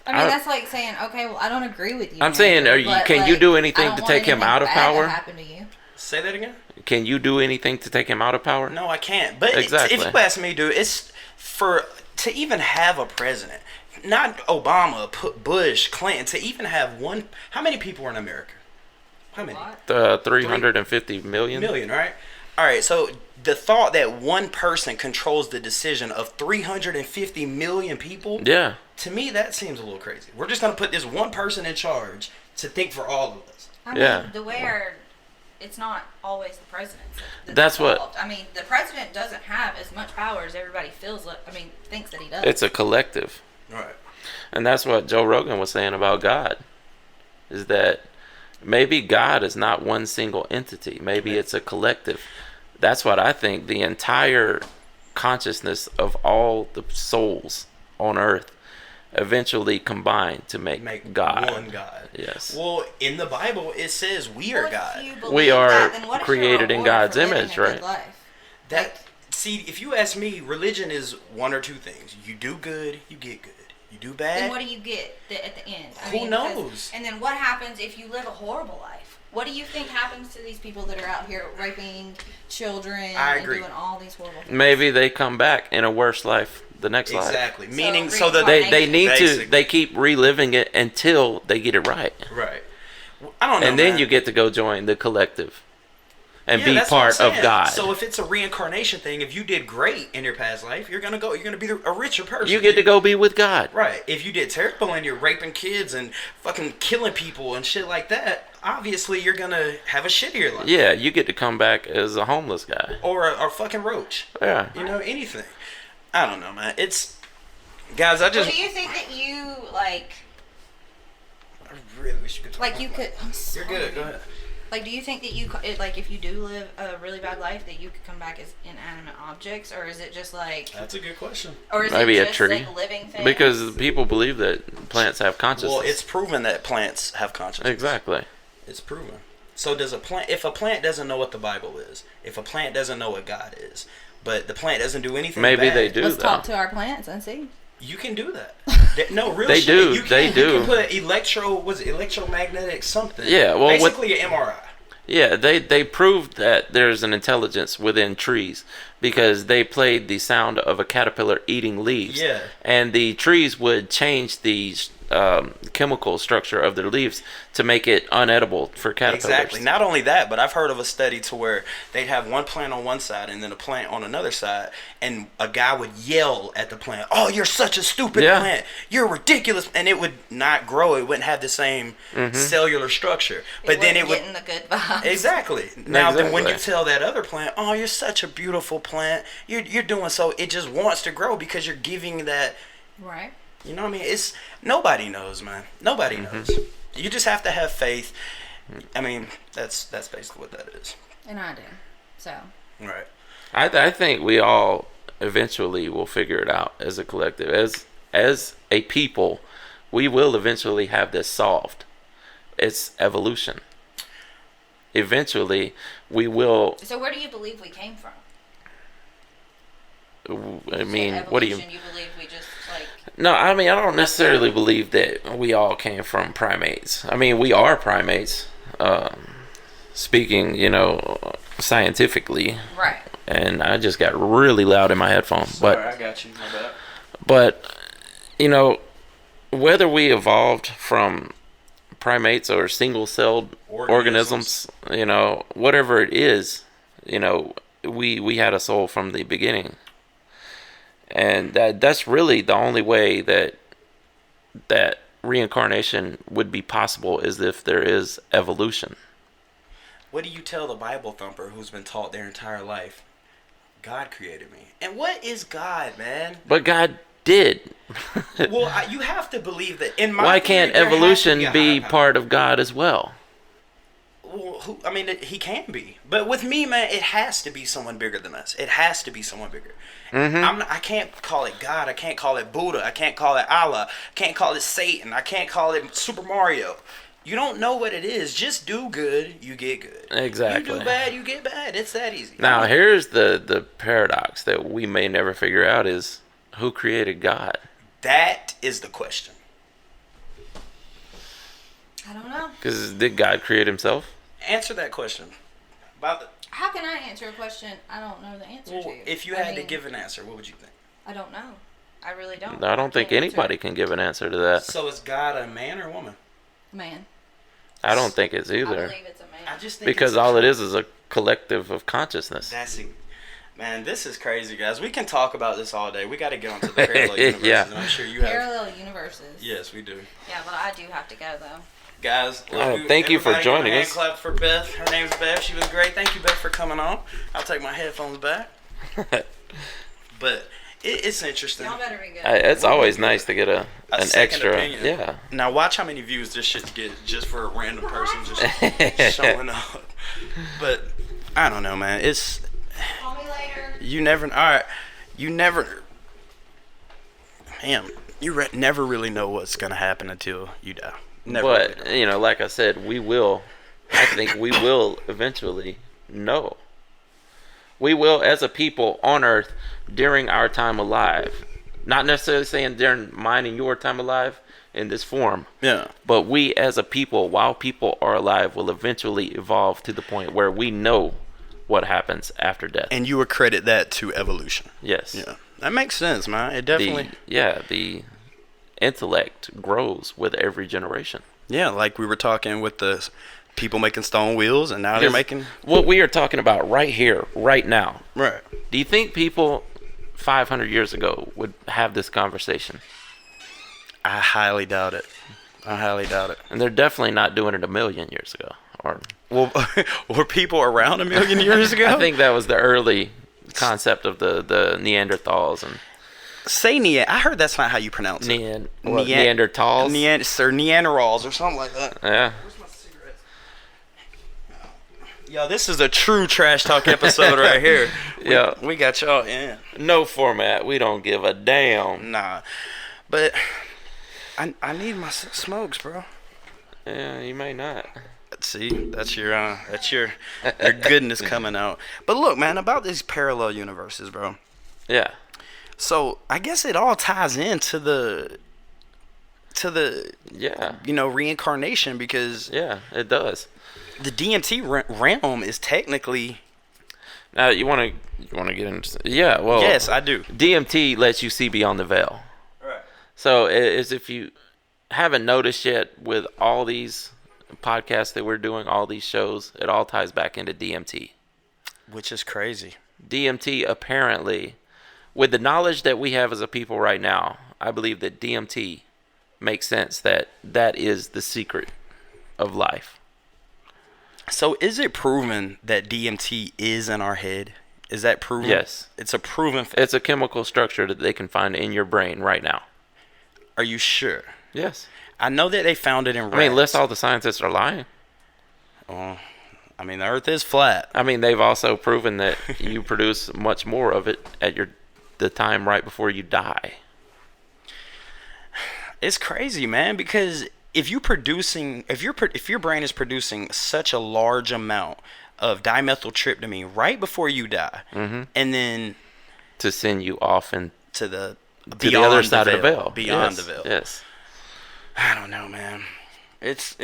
that's like saying, okay, well, I don't agree with you. I'm saying, can you do anything to take him out of power? Happen to you. Say that again? Can you do anything to take him out of power? No, I can't. But exactly. If you ask me, dude, it's to even have a president. Not Obama, Bush, Clinton, to even have one. How many people are in America? How many? 350 million. Right? All right, so the thought that one person controls the decision of 350 million people, yeah, to me that seems a little crazy. We're just going to put this one person in charge to think for all of us. I mean, the way it's not always the president that's involved. I mean, the president doesn't have as much power as everybody thinks that he does. It's a collective. Right. And that's what Joe Rogan was saying about God, is that maybe God is not one single entity. Maybe it's a collective. That's what I think. The entire consciousness of all the souls on earth eventually combine to make God. One God. Yes. Well, in the Bible, it says we are God. We are created in God's image, right? See, if you ask me, religion is one or two things. You do good, you get good. You do bad. Then what do you get at the end? Who knows? And then what happens if you live a horrible life? What do you think happens to these people that are out here raping children and doing all these horrible things? Maybe they come back in a worse life the next life. Exactly. Meaning that they need basically. They keep reliving it until they get it right. Right. I don't know. And then you get to go join the collective. And be part of God. So if it's a reincarnation thing, if you did great in your past life, you're gonna be a richer person. You get to go be with God. Right. If you did terrible and you're raping kids and fucking killing people and shit like that, obviously you're gonna have a shittier life. Yeah, you get to come back as a homeless guy. Or a fucking roach. Yeah. Anything. I don't know, man. It's guys. I just. Well, do you think that you like? I really wish you could talk. Like you could. I'm sorry. You're good. Go ahead. Like, do you think that if you do live a really bad life, that you could come back as inanimate objects, or is it just like? That's a good question. Or is maybe it just a tree? Like living things? Because people believe that plants have consciousness. Well, it's proven that plants have consciousness. Exactly. It's proven. So does a plant? If a plant doesn't know what the Bible is, if a plant doesn't know what God is, but the plant doesn't do anything, maybe bad, they do. Let's talk to our plants and see. You can do that. No, real they shit. do. You can, they do. You can put electromagnetic something. Yeah, well, basically an MRI. Yeah, they proved that there's an intelligence within trees because they played the sound of a caterpillar eating leaves. Yeah. And the trees would change the chemical structure of their leaves to make it unedible for caterpillars. Exactly. Not only that, but I've heard of a study to where they'd have one plant on one side and then a plant on another side, and a guy would yell at the plant, "Oh, you're such a stupid plant. You're ridiculous." And it would not grow. It wouldn't have the same cellular structure. But then it would getting the good vibes. Exactly. Now then when you tell that other plant, "Oh, you're such a beautiful plant. You're doing so," it just wants to grow because you're giving that. Right. You know what I mean? It's nobody knows, man. Nobody knows. You just have to have faith. I mean, that's basically what that is. And I do. So. Right. I think we all eventually will figure it out as a collective, as a people. We will eventually have this solved. It's evolution. Eventually, we will. So where do you believe we came from? I mean, what do you? You believe we just like? No, I mean, I don't necessarily believe that we all came from primates. I mean, we are primates, speaking, scientifically. Right. And I just got really loud in my headphones. Sorry, I got you. My bad. But, whether we evolved from primates or single-celled organisms, whatever it is, we had a soul from the beginning. And that's really the only way that reincarnation would be possible is if there is evolution. What do you tell the Bible thumper who's been taught their entire life? God created me. And what is God, man? But God did. Well, you have to believe that. In my Why can't evolution be part of God as well? Well, he can be. But with me, man, it has to be someone bigger than us. It has to be someone bigger. I can't call it God. I can't call it Buddha. I can't call it Allah. I can't call it Satan. I can't call it Super Mario. You don't know what it is. Just do good, you get good. Exactly. You do bad, you get bad. It's that easy. Now, here's the paradox that we may never figure out is who created God? That is the question. I don't know. Because did God create himself? Answer that question. How can I answer a question I don't know the answer to? If you had to give an answer, what would you think? I don't know. I really don't. I don't think anybody can give an answer to that. So is God a man or a woman? Man. I don't think it's either. I believe it's a man. I just think because all it is a collective of consciousness. Man, this is crazy, guys. We can talk about this all day. We got to get onto the parallel universes. Yeah. And I'm sure you have. Parallel universes. Yes, we do. Yeah, but I do have to go, though. Guys, thank you for joining us. Hand clap for Beth. Her name's Beth. She was great. Thank you, Beth, for coming on. I'll take my headphones back. But it's interesting. Y'all better be good. It's always nice to get an extra. Opinion. Yeah. Now watch how many views this shit get just for a random person just showing up. But I don't know, man. It's. Call me later. You never. All right. You never. Damn. You never really know what's gonna happen until you die. Never. But like I said, I think we will eventually know. We will, as a people on Earth, during our time alive. Not necessarily saying during mine and your time alive in this form. Yeah. But we, as a people, while people are alive, will eventually evolve to the point where we know what happens after death. And you accredit that to evolution. Yes. Yeah. That makes sense, man. It definitely. The intellect grows with every generation. Yeah, like we were talking with the people making stone wheels, and now they're making what we are talking about right here, right now. Right. Do you think people 500 years ago would have this conversation? I highly doubt it. And they're definitely not doing it a million years ago. Were people around a million years ago? I think that was the early concept of the Neanderthals and. Say I heard that's not how you pronounce it. Neanderthals? Or Neanderthals or something like that. Yeah. Where's my cigarettes? Yo, this is a true trash talk episode right here. Yeah. We got y'all in. No format. We don't give a damn. Nah. But I need my smokes, bro. Yeah, you may not. See, that's your goodness coming out. But look, man, about these parallel universes, bro. Yeah. So I guess it all ties into the reincarnation, because it does. The DMT realm is technically. Now you want to get into yes, I do. DMT lets you see beyond the veil. Right. So as if you haven't noticed yet, with all these podcasts that we're doing, all these shows, it all ties back into DMT. Which is crazy. DMT, apparently, with the knowledge that we have as a people right now, I believe that DMT makes sense, that is the secret of life. So is it proven that DMT is in our head? Is that proven? Yes. It's a proven it's a chemical structure that they can find in your brain right now. Are you sure? Yes. I know that they found it in rats. I mean, unless all the scientists are lying. Oh, I mean, the Earth is flat. I mean, they've also proven that you produce much more of it at the time right before you die. It's crazy, man, because if your brain is producing such a large amount of dimethyltryptamine right before you die, mm-hmm. and then to send you off and to the other side of the veil, beyond the veil. Yes. I don't know, man. It's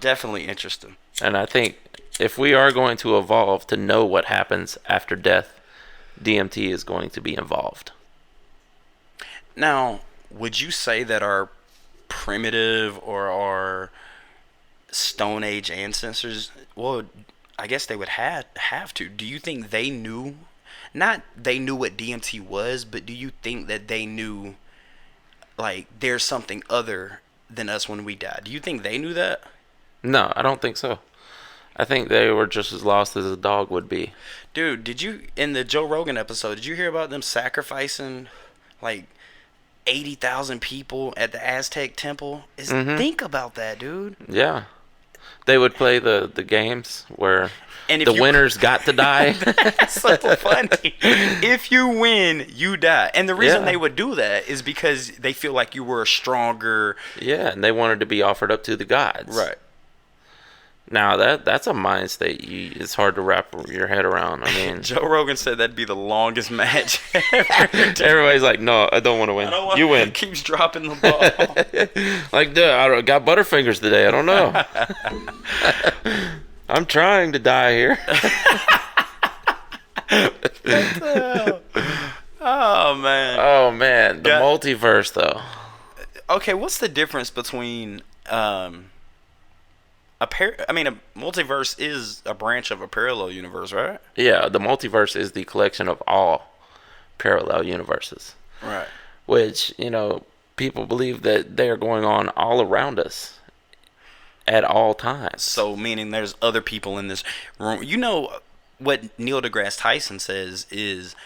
definitely interesting. And I think if we are going to evolve to know what happens after death, DMT is going to be involved. Now, would you say that our primitive or our Stone Age ancestors, well, I guess they would have to. Do you think they knew, not they knew what DMT was, but do you think that they knew, like, there's something other than us when we die? Do you think they knew that? No, I don't think so. I think they were just as lost as a dog would be. Dude, did you, in the Joe Rogan episode, did you hear about them sacrificing, like, 80,000 people at the Aztec temple? Mm-hmm. Think about that, dude. Yeah. They would play the games where the winners got to die. That's so funny. If you win, you die. And the reason they would do that is because they feel like you were stronger. Yeah, and they wanted to be offered up to the gods. Right. Now, that's a mind state it's hard to wrap your head around. I mean, Joe Rogan said that'd be the longest match ever. Everybody's like, no, I don't want to win. You win. Keeps dropping the ball. Like, dude, I got butterfingers today. I don't know. I'm trying to die here. Oh, man. Oh, man. The multiverse, though. Okay, what's the difference between... a multiverse is a branch of a parallel universe, right? Yeah, the multiverse is the collection of all parallel universes. Right. Which, people believe that they are going on all around us at all times. So, meaning there's other people in this room. You know what Neil deGrasse Tyson says is,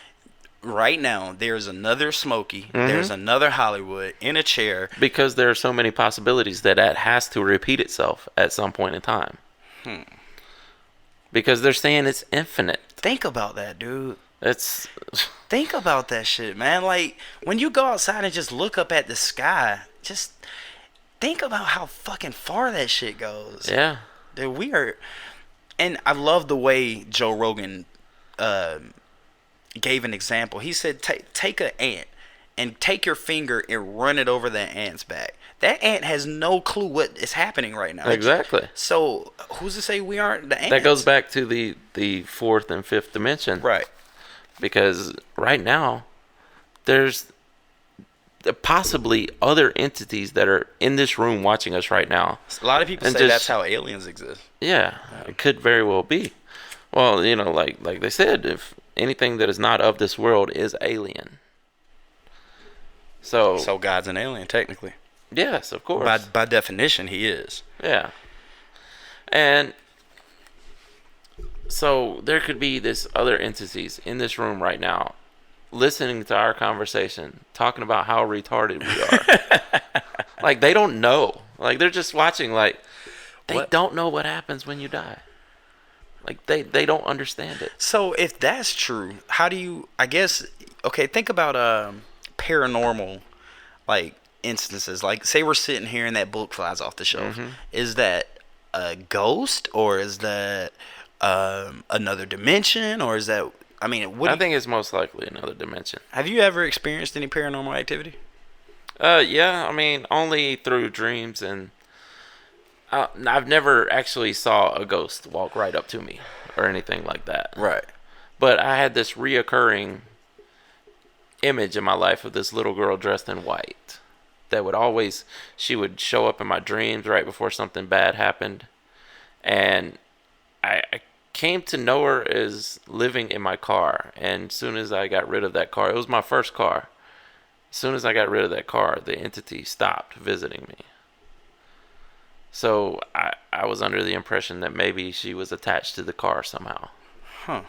right now, there's another Smokey, mm-hmm. there's another Hollywood in a chair. Because there are so many possibilities that has to repeat itself at some point in time. Because they're saying it's infinite. Think about that, dude. Think about that shit, man. Like, when you go outside and just look up at the sky, just think about how fucking far that shit goes. Yeah. Dude, we are... And I love the way Joe Rogan... gave an example. He said, take an ant and take your finger and run it over that ant's back. That ant has no clue what is happening right now. Exactly. So who's to say we aren't the ants? That goes back to the fourth and fifth dimension. Right. Because right now, there's possibly other entities that are in this room watching us right now. A lot of people say that's how aliens exist. Yeah, it could very well be. Well, like they said, if anything that is not of this world is alien. So God's an alien, technically. Yes, of course. By definition, he is. Yeah. And so there could be this other entities in this room right now, listening to our conversation, talking about how retarded we are. Like, they don't know. Like, they're just watching, like, they don't know what happens when you die. Like, they don't understand it. So if that's true, how do you, I guess, okay, think about paranormal, like, instances. Like, say we're sitting here and that book flies off the shelf. Mm-hmm. Is that a ghost, or is that another dimension, or is that I mean, I think it's most likely another dimension. Have you ever experienced any paranormal activity? Yeah. I mean, only through dreams, and I've never actually saw a ghost walk right up to me or anything like that. Right. But I had this reoccurring image in my life of this little girl dressed in white that she would show up in my dreams right before something bad happened. And I came to know her as living in my car. And as soon as I got rid of that car, it was my first car. As soon as I got rid of that car, the entity stopped visiting me. So I was under the impression that maybe she was attached to the car somehow. Huh.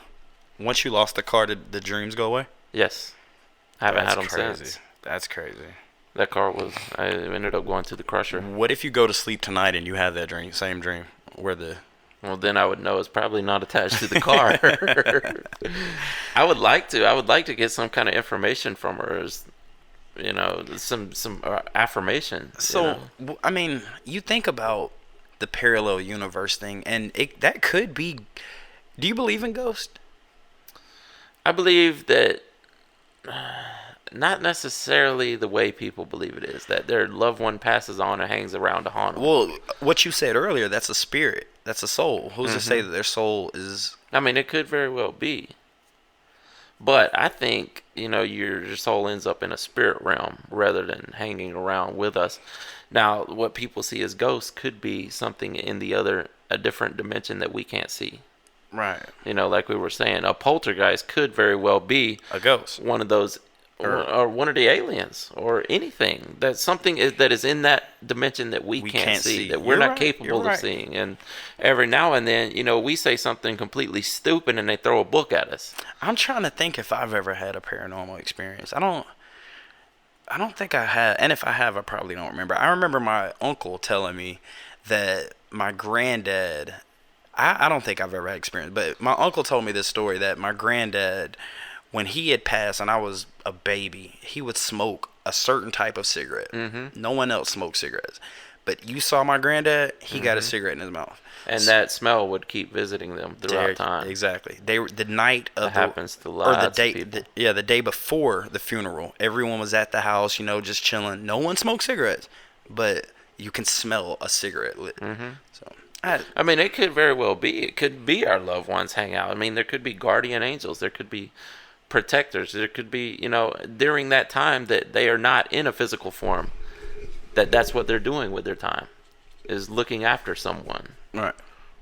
Once you lost the car, did the dreams go away? Yes. I haven't had them since. That's crazy. That car I ended up going to the crusher. What if you go to sleep tonight and you have that same dream, Well, then I would know it's probably not attached to the car. I would like to get some kind of information from her, some affirmation. So, I mean, you think about the parallel universe thing, and that could be. Do you believe in ghosts? I believe that. Not necessarily the way people believe it is, that their loved one passes on and hangs around to haunt them. Well, what you said earlier, that's a spirit. That's a soul. Who's to say that their soul is... I mean, it could very well be. But I think, your soul ends up in a spirit realm rather than hanging around with us. Now, what people see as ghosts could be something in a different dimension that we can't see. Right. Like we were saying, a poltergeist could very well be... a ghost. One of those... Or one of the aliens, or anything. That's something that is in that dimension that we can't see, that we're not capable of seeing. And every now and then, we say something completely stupid and they throw a book at us. I'm trying to think if I've ever had a paranormal experience. I don't think I have. And if I have, I probably don't remember. I remember my uncle telling me that my granddad, I don't think I've ever had experience, but my uncle told me this story that my granddad, when he had passed and I was a baby, he would smoke a certain type of cigarette. Mm-hmm. No one else smoked cigarettes. But you saw my granddad, he got a cigarette in his mouth. And that smell would keep visiting them throughout time. Exactly. The night of happens to lots of people. The day before the funeral, everyone was at the house, just chilling. No one smoked cigarettes, but you can smell a cigarette lit. Mm-hmm. So I mean, it could very well be. It could be our loved ones hang out. I mean, there could be guardian angels. There could be protectors. There could be, during that time that they are not in a physical form, that's what they're doing with their time, is looking after someone. Right.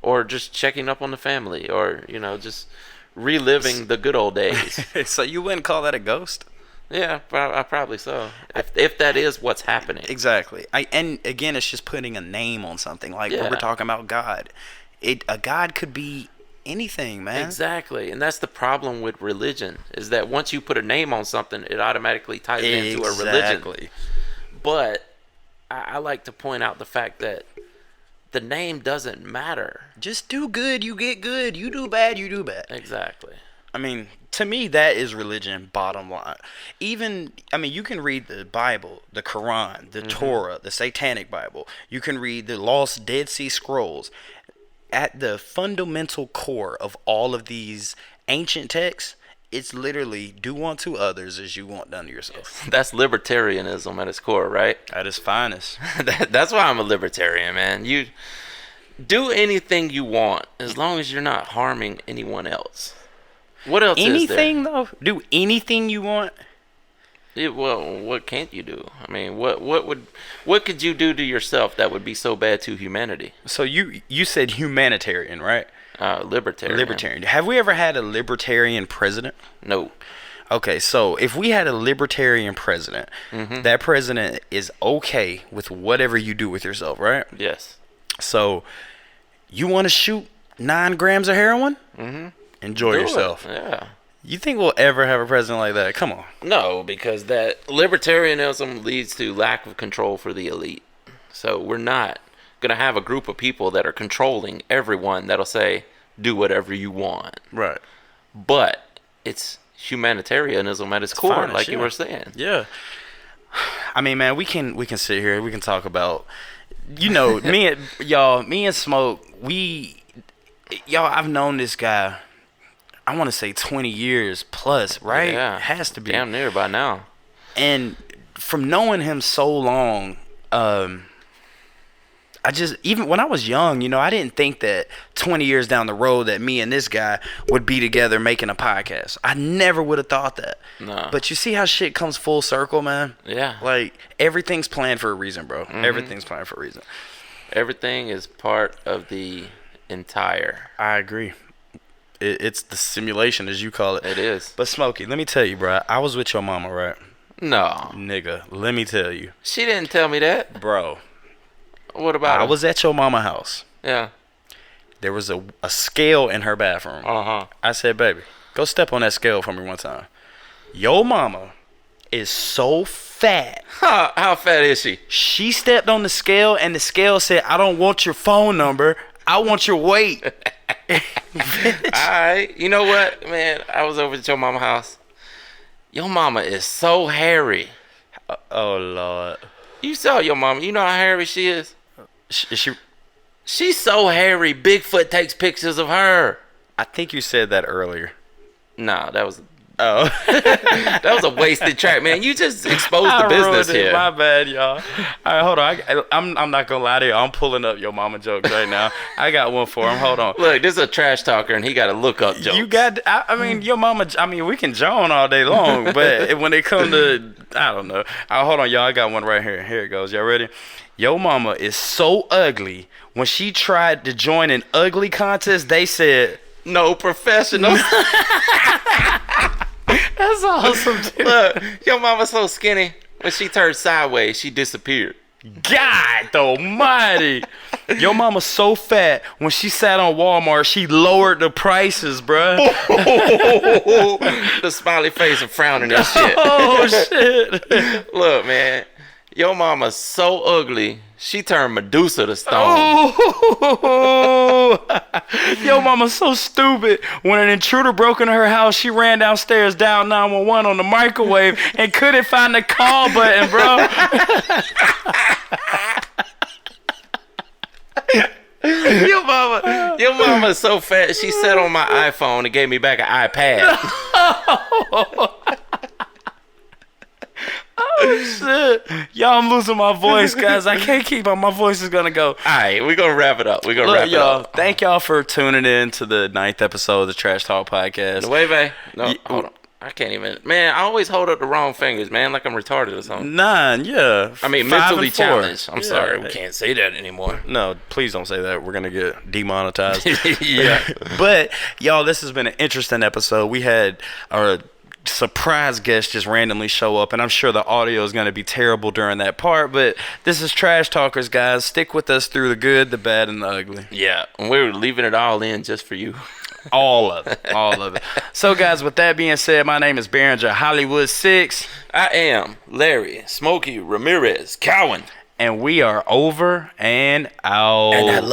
Or just checking up on the family, or, just reliving the good old days. So you wouldn't call that a ghost? Yeah, probably so. If that is what's happening. Exactly. And again, it's just putting a name on something. Like when we're talking about God. A God could be anything, man. Exactly. And that's the problem with religion, is that once you put a name on something, it automatically ties it into a religion. But I like to point out the fact that the name doesn't matter. Just do good, you get good. You do bad, you do bad. Exactly. I mean, to me, that is religion, bottom line. You can read the Bible, the Quran, the Torah, the Satanic Bible. You can read the lost Dead Sea Scrolls. At the fundamental core of all of these ancient texts, it's literally do unto others as you want done to yourself. That's libertarianism at its core, right? At its finest. That's why I'm a libertarian, man. You do anything you want as long as you're not harming anyone else. What else is there? Anything, though? Do anything you want? Well, what can't you do? I mean, what could you do to yourself that would be so bad to humanity? So you said humanitarian, right? Libertarian. Libertarian. Have we ever had a libertarian president? No. Okay, so if we had a libertarian president, that president is okay with whatever you do with yourself, right? Yes. So you want to shoot 9 grams of heroin? Enjoy yourself. Yeah. You think we'll ever have a president like that? Come on. No, because that libertarianism leads to lack of control for the elite. So we're not going to have a group of people that are controlling everyone that'll say, do whatever you want. Right. But it's humanitarianism at its core, finest, like you were saying. Yeah. I mean, man, we can sit here. We can talk about, me and Smoke, I've known this guy I want to say 20 years plus, right? Yeah. It has to be. Damn near by now. And from knowing him so long, I just, even when I was young, you know, I didn't think that 20 years down the road that me and this guy would be together making a podcast. I never would have thought that. No. But you see how shit comes full circle, man? Yeah. Like, everything's planned for a reason, bro. Mm-hmm. Everything's planned for a reason. Everything is part of the entire. I agree. It's the simulation, as you call it. It is. But Smokey, let me tell you, bro. I was with your mama, right? No. Nigga, let me tell you. She didn't tell me that. Bro. What about I was at your mama house. Yeah. There was a scale in her bathroom. Uh-huh. I said, baby, go step on that scale for me one time. Your mama is so fat. How fat is she? She stepped on the scale, and the scale said, I don't want your phone number. I want your weight. Alright. You know what, man? I was over at your mama house. Your mama is so hairy. Oh, Lord. You saw your mama. You know how hairy she is? She's so hairy. Bigfoot takes pictures of her. I think you said that earlier. No, that was that was a wasted track, man. You just exposed the business here. My bad, y'all. All right, hold on. I'm not gonna lie to you. I'm pulling up your mama jokes right now. I got one for him. Hold on. Look, this is a trash talker, and he got to look up jokes. You got. I mean, your mama. I mean, we can joan all day long, but when it comes to, I don't know. Hold on, y'all. I got one right here. Here it goes. Y'all ready? Your mama is so ugly. When she tried to join an ugly contest, they said no professionals. That's awesome, dude. Look, your mama's so skinny. When she turned sideways, she disappeared. God almighty. Your mama's so fat. When she sat on Walmart, she lowered the prices, bruh. The smiley face and frowning and shit. Oh, shit. Look, man. Your mama's so ugly, she turned Medusa to stone. Oh. Your mama's so stupid. When an intruder broke into her house, she ran downstairs, dialed 911 on the microwave, and couldn't find the call button, bro. Your mama's so fat, she sat on my iPhone and gave me back an iPad. Oh, shit. Y'all, I'm losing my voice, guys. I can't keep on. My voice is going to go. All right, we're going to wrap it up. We're going to wrap it up. Thank y'all for tuning in to the 9th episode of the Trash Talk Podcast. Wait, no, hold on. I can't even. Man, I always hold up the wrong fingers, man, like I'm retarded or something. 9, yeah. I mean, mentally challenged. I'm sorry. We can't say that anymore. No, please don't say that. We're going to get demonetized. Yeah. But, y'all, this has been an interesting episode. We had our surprise guest just randomly show up, and I'm sure the audio is going to be terrible during that part, but this is Trash Talkers, guys. Stick with us through the good, the bad, and the ugly. Yeah, and we're leaving it all in just for you. All of it. So, guys, with that being said, my name is Behringer Hollywood 6. I am Larry Smokey Ramirez Cowan, and we are over and out. And I